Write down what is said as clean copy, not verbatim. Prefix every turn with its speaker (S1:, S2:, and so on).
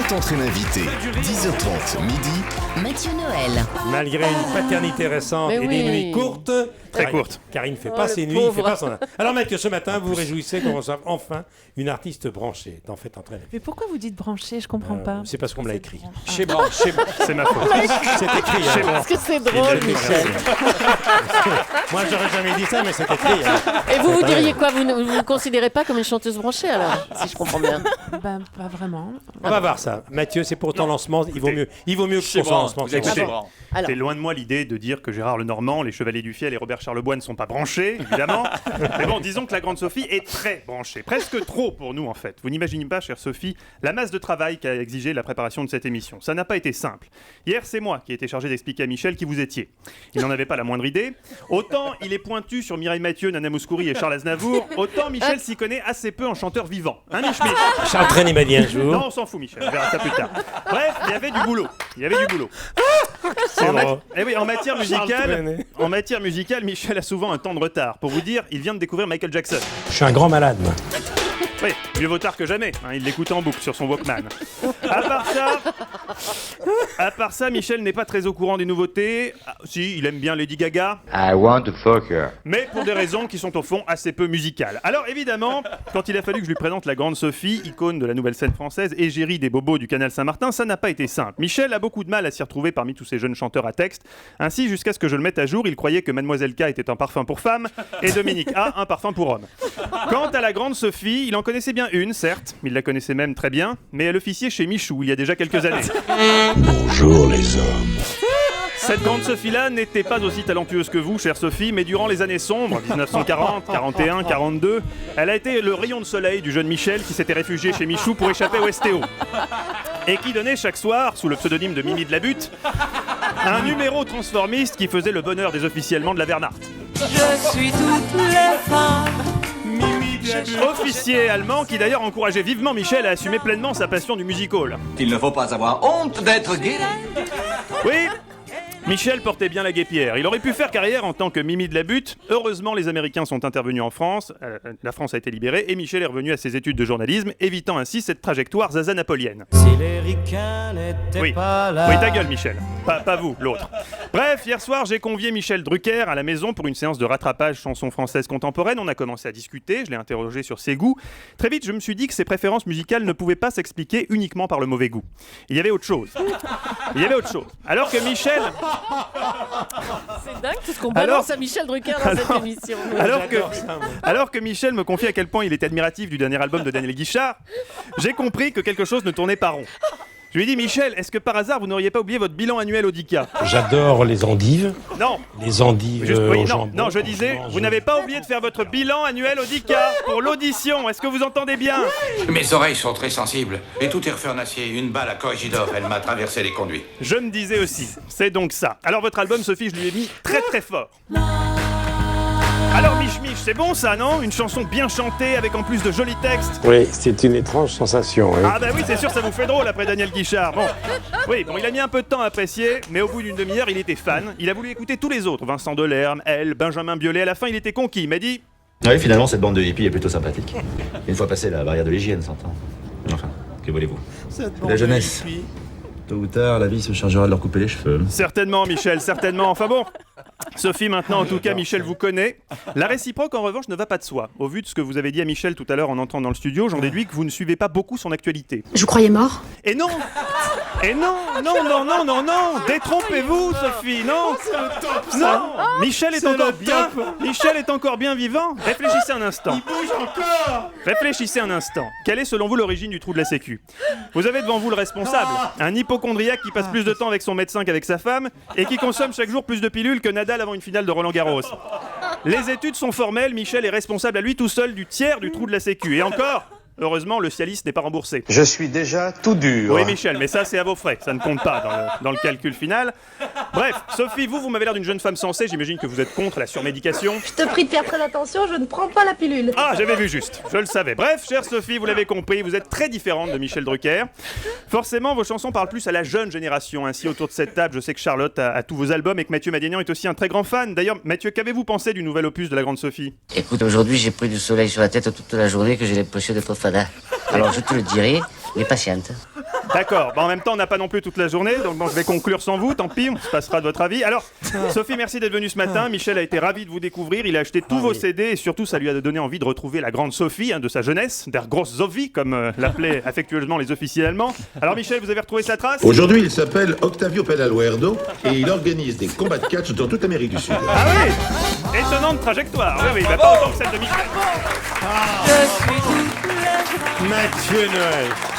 S1: Grand Entraîne invité, 10h30 midi.
S2: Mathieu Noël.
S3: Malgré une paternité récente et des nuits courtes,
S4: très courtes,
S3: car il ne fait pas ses nuits, il fait pas son... Alors Mathieu, ce matin, vous vous réjouissez qu'on reçoive enfin une artiste branchée dans Faites Entraîne.
S5: Mais pourquoi vous dites branché? Je comprends pas.
S3: C'est parce qu'on me l'a écrit.
S4: Chez branché, c'est ma faute.
S3: C'est écrit. Hein.
S5: Parce que c'est drôle, Michel.
S3: Moi, j'aurais jamais dit ça, mais c'est écrit. Hein.
S6: Et vous diriez quoi? Vous ne vous considérez pas comme une chanteuse branchée alors, si je comprends bien?
S5: Ben, pas vraiment.
S3: On va voir ça. Mathieu, c'est pour ton lancement. Il vaut mieux que pour son lancement.
S4: C'est loin de moi l'idée de dire que Gérard Lenormand, les Chevaliers du Fiel et Robert Charlebois ne sont pas branchés, évidemment. Mais bon, disons que la grande Sophie est très branchée. Presque trop pour nous, en fait. Vous n'imaginez pas, chère Sophie, la masse de travail qu'a exigé la préparation de cette émission. Ça n'a pas été simple. Hier, c'est moi qui ai été chargé d'expliquer à Michel qui vous étiez. Il n'en avait pas la moindre idée. Autant il est pointu sur Mireille Mathieu, Nana Mouskouri et Charles Aznavour, autant Michel s'y connaît assez peu en chanteur vivant. Hein, Michel?
S3: Charles Trenet m'a dit un jour.
S4: Non, on s'en fout, Michel. On verra ça plus tard. Bref, il y avait du boulot. En matière musicale, Michel a souvent un temps de retard. Pour vous dire, il vient de découvrir Michael Jackson.
S3: Je suis un grand malade, moi.
S4: Oui, mieux vaut tard que jamais. Hein, il l'écoute en boucle sur son Walkman. À part ça, Michel n'est pas très au courant des nouveautés. Ah, si, il aime bien Lady Gaga.
S7: I want to fuck her.
S4: Mais pour des raisons qui sont au fond assez peu musicales. Alors évidemment, quand il a fallu que je lui présente la grande Sophie, icône de la nouvelle scène française, égérie des bobos du canal Saint-Martin, ça n'a pas été simple. Michel a beaucoup de mal à s'y retrouver parmi tous ces jeunes chanteurs à texte. Ainsi, jusqu'à ce que je le mette à jour, il croyait que Mademoiselle K était un parfum pour femme et Dominique A un parfum pour homme. Quant à la grande Sophie, il en connaissait bien une, certes, il la connaissait même très bien, mais elle officiait chez Michou il y a déjà quelques années.
S8: Bonjour les hommes.
S4: Cette grande Sophie-là n'était pas aussi talentueuse que vous, chère Sophie, mais durant les années sombres, 1940, 41, 42, elle a été le rayon de soleil du jeune Michel qui s'était réfugié chez Michou pour échapper au STO. Et qui donnait chaque soir, sous le pseudonyme de Mimi de la Butte, un numéro transformiste qui faisait le bonheur des officiellement de la Wehrmacht.
S9: Je suis toutes les femmes.
S4: Officier allemand qui d'ailleurs encourageait vivement Michel à assumer pleinement sa passion du music hall.
S10: Il ne faut pas avoir honte d'être gay.
S4: Oui, Michel portait bien la guêpière. Il aurait pu faire carrière en tant que Mimi de la Butte. Heureusement, les Américains sont intervenus en France. La France a été libérée et Michel est revenu à ses études de journalisme, évitant ainsi cette trajectoire zaza-napolienne.
S9: Si les ricains n'étaient pas là.
S4: Oui, ta gueule, Michel. Pas vous, l'autre. Bref, hier soir, j'ai convié Michel Drucker à la maison pour une séance de rattrapage chansons françaises contemporaines. On a commencé à discuter, je l'ai interrogé sur ses goûts. Très vite, je me suis dit que ses préférences musicales ne pouvaient pas s'expliquer uniquement par le mauvais goût. Il y avait autre chose. Alors que Michel...
S6: C'est dingue tout ce qu'on balance à Michel Drucker dans cette émission.
S4: Alors que Michel me confie à quel point il est admiratif du dernier album de Daniel Guichard, j'ai compris que quelque chose ne tournait pas rond. Je lui ai dit, Michel, est-ce que par hasard vous n'auriez pas oublié votre bilan annuel au DICA?
S3: J'adore les endives.
S4: Non.
S3: Les endives
S4: oui,
S3: au
S4: non,
S3: jambon.
S4: non, je disais, vous n'avez pas oublié de faire votre bilan annuel au DICA pour l'audition. Est-ce que vous entendez bien?
S10: Mes oreilles sont très sensibles et tout est refait en acier. Une balle à Corregidor, elle m'a traversé les conduits.
S4: Je me disais aussi, c'est donc ça. Alors votre album, Sophie, je lui ai mis très très fort. Alors Mich Mich, c'est bon ça, non? Une chanson bien chantée avec en plus de jolis textes.
S8: Oui, c'est une étrange sensation. Hein.
S4: Ah bah oui, c'est sûr, ça vous fait drôle après Daniel Guichard. Bon, oui, bon, il a mis un peu de temps à apprécier, mais au bout d'une demi-heure, il était fan. Il a voulu écouter tous les autres, Vincent Delerme, elle, Benjamin Biolay. À la fin, il était conquis. Il m'a dit...
S11: Oui, finalement, cette bande de hippies est plutôt sympathique. Une fois passé la barrière de l'hygiène, s'entend. Enfin, que voulez-vous? La jeunesse. Tôt ou tard, la vie se chargera de leur couper les cheveux.
S4: Certainement, Michel, certainement. Enfin bon, Sophie, maintenant, en tout cas, Michel vous connaît. La réciproque, en revanche, ne va pas de soi. Au vu de ce que vous avez dit à Michel tout à l'heure en entrant dans le studio, j'en déduis que vous ne suivez pas beaucoup son actualité.
S12: Je vous croyais mort.
S4: Et non! Détrompez-vous, Sophie, non! Non! Michel est encore bien vivant. Réfléchissez un instant. Il bouge encore! Réfléchissez un instant. Quelle est, selon vous, l'origine du trou de la Sécu? Vous avez devant vous le responsable, un hypocondriaque qui passe plus de temps avec son médecin qu'avec sa femme et qui consomme chaque jour plus de pilules que Nadal avant une finale de Roland-Garros. Les études sont formelles, Michel est responsable à lui tout seul du tiers du trou de la Sécu. Et encore, heureusement, le Cialis n'est pas remboursé.
S7: Je suis déjà tout dur.
S4: Oui, Michel, mais ça, c'est à vos frais. Ça ne compte pas dans le calcul final. Bref, Sophie, vous m'avez l'air d'une jeune femme sensée. J'imagine que vous êtes contre la surmédication.
S12: Je te prie de faire très attention, je ne prends pas la pilule.
S4: Ah, j'avais vu juste. Je le savais. Bref, chère Sophie, vous l'avez compris, vous êtes très différente de Michel Drucker. Forcément, vos chansons parlent plus à la jeune génération. Ainsi, autour de cette table, je sais que Charlotte a tous vos albums et que Mathieu Madénian est aussi un très grand fan. D'ailleurs, Mathieu, qu'avez-vous pensé du nouvel opus de la grande Sophie?
S13: Écoute, aujourd'hui, j'ai pris du soleil sur la tête toute la journée que j'ai l'impression d'être fada. Alors, je te le dirai, mais patiente.
S4: D'accord. En même temps, on n'a pas non plus toute la journée, donc bon, je vais conclure sans vous. Tant pis, on se passera de votre avis. Alors, Sophie, merci d'être venue ce matin. Michel a été ravi de vous découvrir. Il a acheté tous vos CD et surtout, ça lui a donné envie de retrouver la grande Sophie de sa jeunesse, der grosse Sophie, comme l'appelaient affectueusement les officiers allemands. Alors, Michel, vous avez retrouvé sa trace?
S2: Aujourd'hui, il s'appelle Octavio Pedaluerdo et il organise des combats de catch dans toute l'Amérique du Sud.
S4: Ah oui, étonnante trajectoire. Oui, bah, pas autant que celle de Michel.
S3: Mathieu Noël.